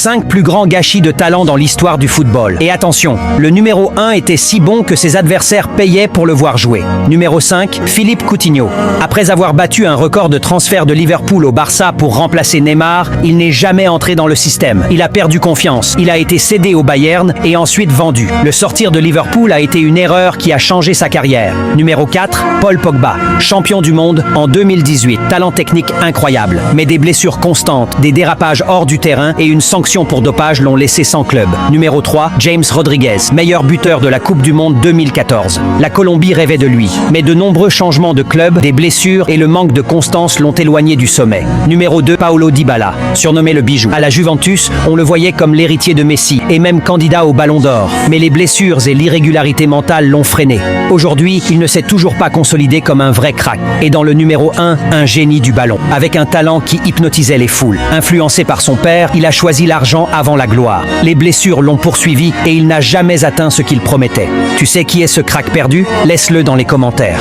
5 plus grands gâchis de talent dans l'histoire du football. Et attention, le numéro 1 était si bon que ses adversaires payaient pour le voir jouer. Numéro 5, Philippe Coutinho. Après avoir battu un record de transfert de Liverpool au Barça pour remplacer Neymar, il n'est jamais entré dans le système. Il a perdu confiance. Il a été cédé au Bayern et ensuite vendu. Le sortir de Liverpool a été une erreur qui a changé sa carrière. Numéro 4, Paul Pogba. Champion du monde en 2018. Talent technique incroyable. Mais des blessures constantes, des dérapages hors du terrain et une sanction pour dopage l'ont laissé sans club. Numéro 3, James Rodriguez. Meilleur buteur de la Coupe du Monde 2014. La Colombie rêvait de lui. Mais de nombreux changements de club, des blessures et le manque de constance l'ont éloigné du sommet. Numéro 2, Paulo Dybala. Surnommé le bijou. À la Juventus, on le voyait comme l'héritier de Messi et même candidat au Ballon d'Or. Mais les blessures et l'irrégularité mentale l'ont freiné. Aujourd'hui, il ne s'est toujours pas consolidé comme un vrai crack. Et dans le numéro 1, un génie du ballon. Avec un talent qui hypnotisait les foules. Influencé par son père, il a choisi l'argent avant la gloire. Les blessures l'ont poursuivi et il n'a jamais atteint ce qu'il promettait. Tu sais qui est ce crack perdu? Laisse-le dans les commentaires.